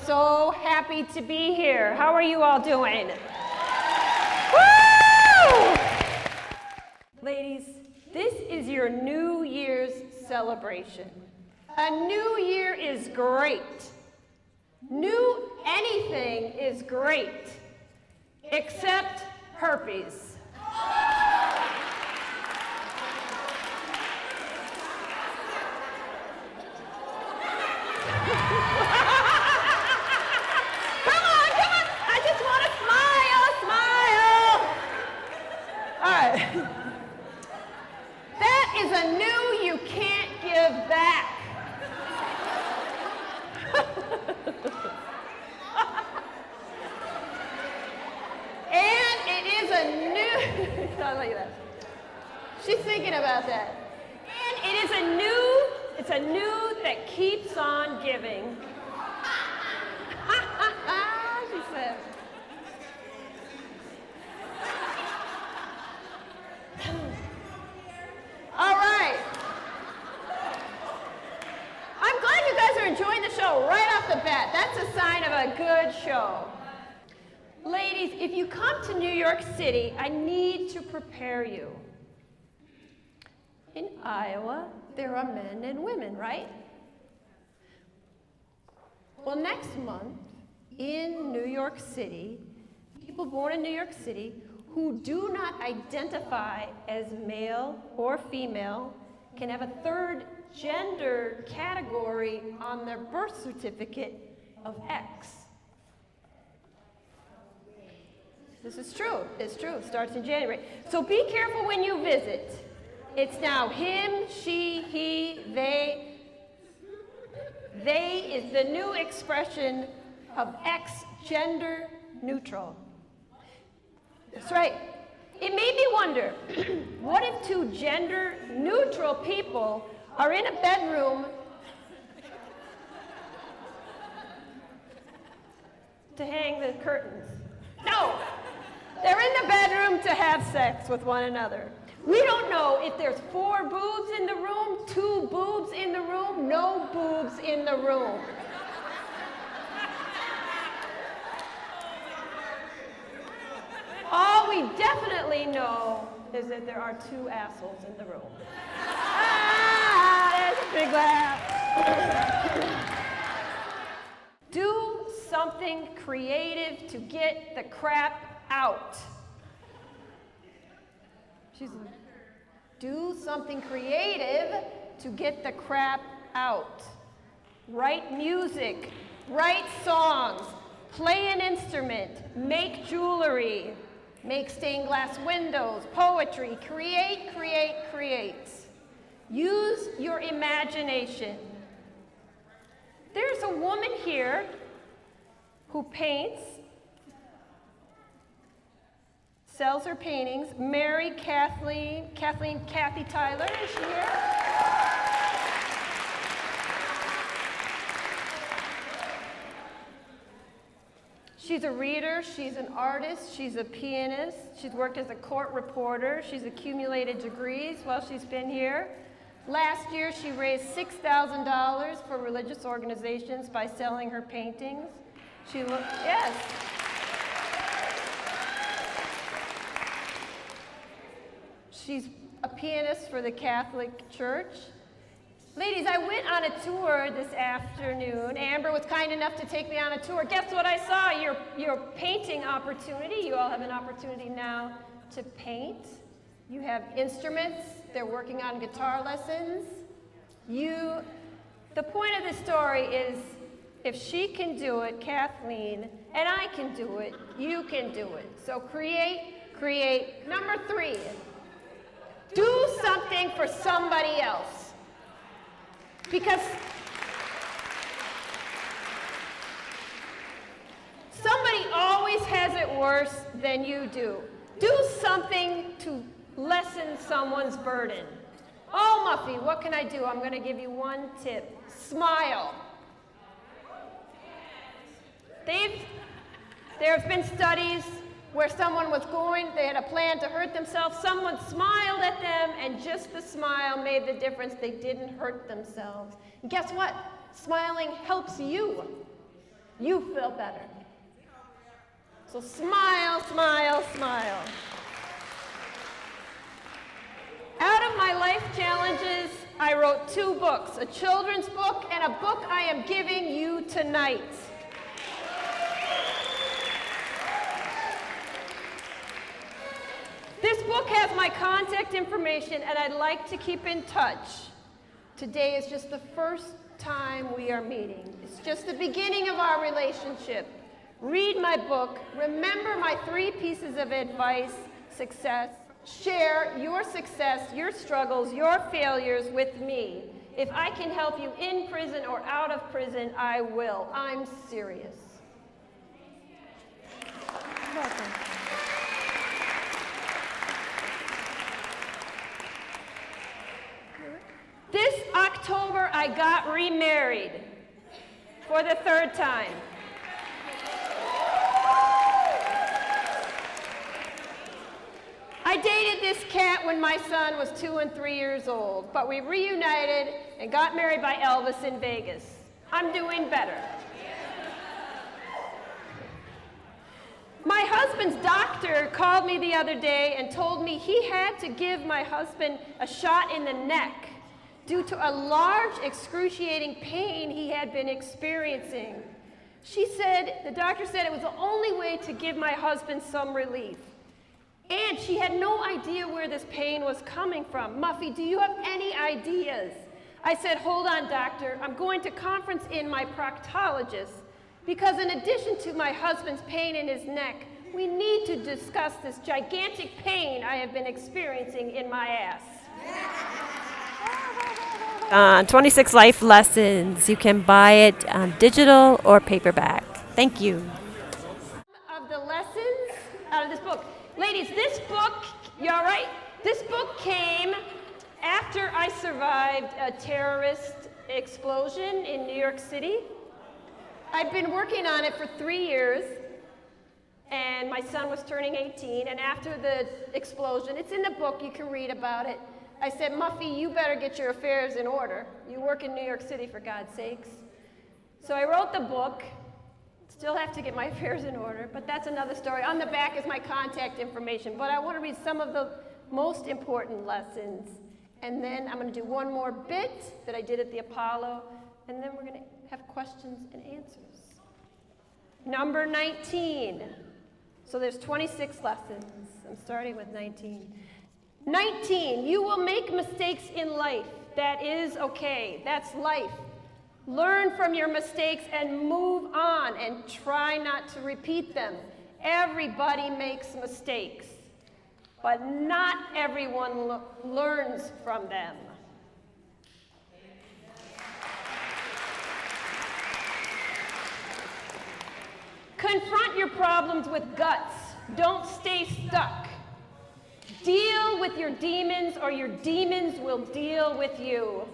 so happy to be here. How are you all doing? Woo! Ladies, this is your New Year's celebration. A new year is great. New anything is great, except herpes. That is a new you can't give back. And it is a new, I like that. She's thinking about that. And it is it's a new that keeps on giving. She said. All right. I'm glad you guys are enjoying the show right off the bat. That's a sign of a good show. Ladies, if you come to New York City, I need to prepare you. In Iowa, there are men and women, right? Well, next month in New York City, people born in New York City who do not identify as male or female can have a third gender category on their birth certificate of X. This is true. It's true. It starts in January. So be careful when you visit. It's now him, she, he, they. They is the new expression of X, gender neutral. That's right. It made me wonder, what if two gender neutral people are in a bedroom to hang the curtains? No, they're in the bedroom to have sex with one another. We don't know if there's 4 boobs in the room, 2 boobs in the room, no boobs in the room. All we definitely know is that there are 2 assholes in the room. There's a big laugh. Do something creative to get the crap out. She's like, do something creative to get the crap out. Write music, write songs, play an instrument, make jewelry, make stained glass windows, poetry, create. Use your imagination. There's a woman here who paints, sells her paintings. Kathy Tyler, is she here? She's a reader, she's an artist, she's a pianist, she's worked as a court reporter, she's accumulated degrees while she's been here. Last year, she raised $6,000 for religious organizations by selling her paintings. Yes. She's a pianist for the Catholic Church. Ladies, I went on a tour this afternoon. Amber was kind enough to take me on a tour. Guess what I saw? Your painting opportunity. You all have an opportunity now to paint. You have instruments. They're working on guitar lessons. The point of this story is, if she can do it, Kathleen, and I can do it, you can do it. So create. Number 3, do something for somebody else. Because somebody always has it worse than you do. Do something to lessen someone's burden. Oh, Muffy, what can I do? I'm going to give you one tip. Smile. There have been studies where someone they had a plan to hurt themselves. Someone smiled at them, and just the smile made the difference. They didn't hurt themselves. And guess what? Smiling helps you. you feel better. So smile, smile, smile. Out of my life challenges, I wrote 2 books, a children's book and a book I am giving you tonight. This book has my contact information, and I'd like to keep in touch. Today is just the first time we are meeting. It's just the beginning of our relationship. Read my book. Remember my 3 pieces of advice: success. Share your success, your struggles, your failures with me. If I can help you in prison or out of prison, I will. I'm serious. You're welcome. This October, I got remarried for the 3rd time. I dated this cat when my son was 2 and 3 years old, but we reunited and got married by Elvis in Vegas. I'm doing better. My husband's doctor called me the other day and told me he had to give my husband a shot in the neck due to a large, excruciating pain he had been experiencing. The doctor said it was the only way to give my husband some relief. And she had no idea where this pain was coming from. Muffy, do you have any ideas? I said, hold on, doctor. I'm going to conference in my proctologist because in addition to my husband's pain in his neck, we need to discuss this gigantic pain I have been experiencing in my ass. 26 life lessons. You can buy it digital or paperback. Thank you. Of the lessons out of this book. Ladies, this book, you all right? This book came after I survived a terrorist explosion in New York City. I'd been working on it for 3 years, and my son was turning 18, and after the explosion, it's in the book, you can read about it. I said, Muffy, you better get your affairs in order. You work in New York City, for God's sakes. So I wrote the book. Still have to get my affairs in order, but that's another story. On the back is my contact information, but I want to read some of the most important lessons. And then I'm going to do one more bit that I did at the Apollo, and then we're going to have questions and answers. Number 19. So there's 26 lessons. I'm starting with 19. 19, you will make mistakes in life. That is okay. That's life. Learn from your mistakes and move on and try not to repeat them. Everybody makes mistakes, but not everyone learns from them. Confront your problems with guts. Don't stay stuck. Deal with your demons, or your demons will deal with you.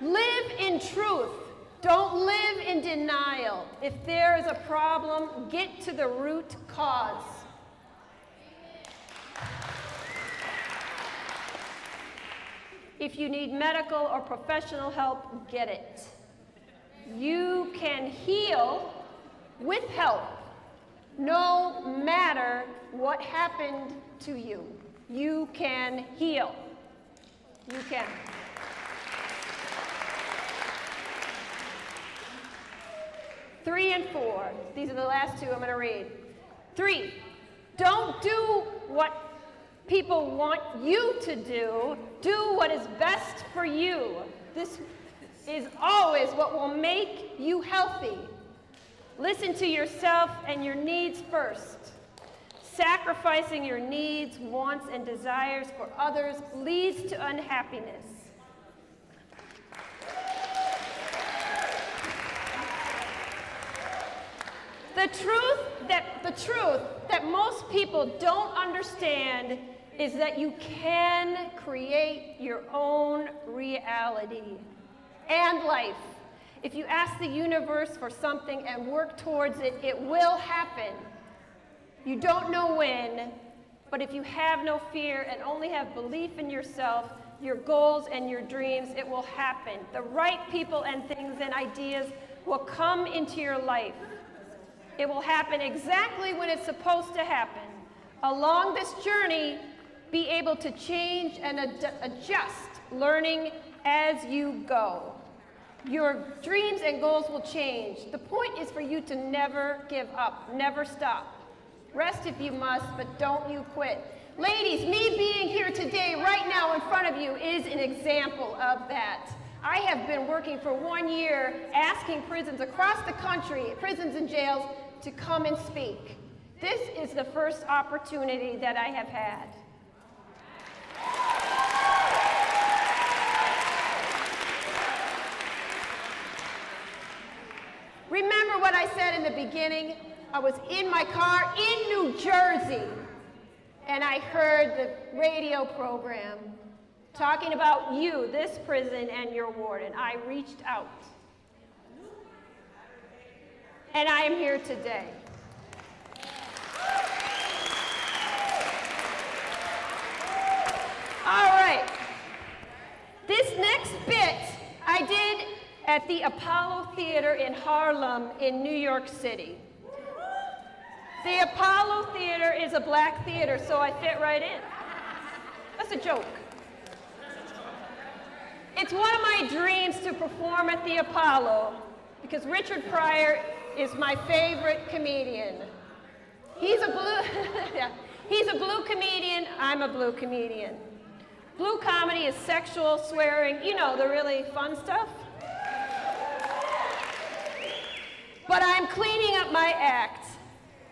Live in truth. Don't live in denial. If there is a problem, get to the root cause. If you need medical or professional help, get it. You can heal with help, no matter what happened to you. You can heal. You can. Three and 4. These are the last 2 I'm going to read. 3, don't do what people want you to do. Do what is best for you. This is always what will make you healthy. Listen to yourself and your needs first. Sacrificing your needs, wants, and desires for others leads to unhappiness. The truth that most people don't understand is that you can create your own reality and life. If you ask the universe for something and work towards it, it will happen. You don't know when, but if you have no fear and only have belief in yourself, your goals and your dreams, it will happen. The right people and things and ideas will come into your life. It will happen exactly when it's supposed to happen. Along this journey, be able to change and adjust, learning as you go. Your dreams and goals will change. The point is for you to never give up, never stop. Rest if you must, but don't you quit. Ladies, me being here today, right now in front of you, is an example of that. I have been working for 1 year asking prisons across the country, prisons and jails, to come and speak. This is the first opportunity that I have had. Remember what I said in the beginning? I was in my car in New Jersey, and I heard the radio program talking about you, this prison, and your warden. I reached out. And I am here today. All right. This next bit I did at the Apollo Theater in Harlem in New York City. The Apollo Theater is a black theater, so I fit right in. That's a joke. It's one of my dreams to perform at the Apollo because Richard Pryor is my favorite comedian. He's a blue comedian, I'm a blue comedian. Blue comedy is sexual, swearing, you know, the really fun stuff. But I'm cleaning up my act.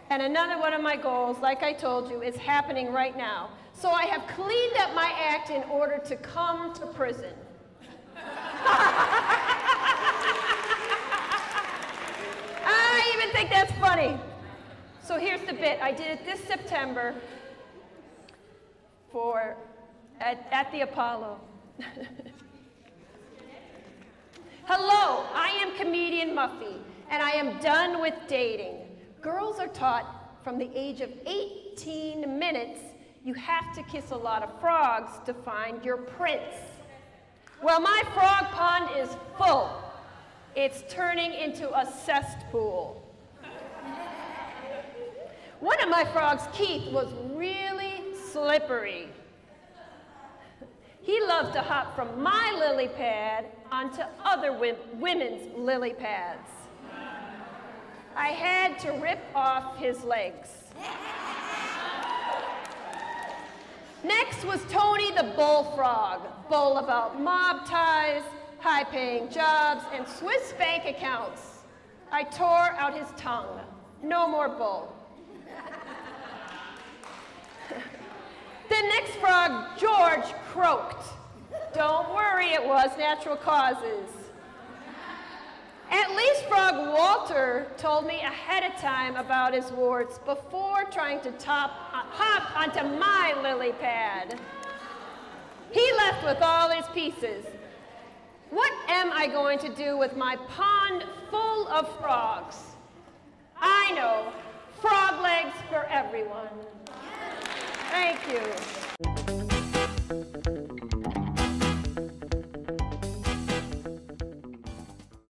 And another one of my goals, like I told you, is happening right now. So I have cleaned up my act in order to come to prison. I even think that's funny. So here's the bit. I did it this September at the Apollo. Hello, I am comedian Muffy, and I am done with dating. Girls are taught from the age of 18 minutes you have to kiss a lot of frogs to find your prince. Well, my frog pond is full. It's turning into a cesspool. One of my frogs, Keith, was really slippery. He loved to hop from my lily pad onto other women's lily pads. I had to rip off his legs. Next was Tony the bullfrog, bull about mob ties, high-paying jobs, and Swiss bank accounts. I tore out his tongue. No more bull. The next frog, George, croaked. Don't worry, it was natural causes. At least frog Walter told me ahead of time about his warts before trying to hop onto my lily pad. He left with all his pieces. What am I going to do with my pond full of frogs? I know, frog legs for everyone. Thank you.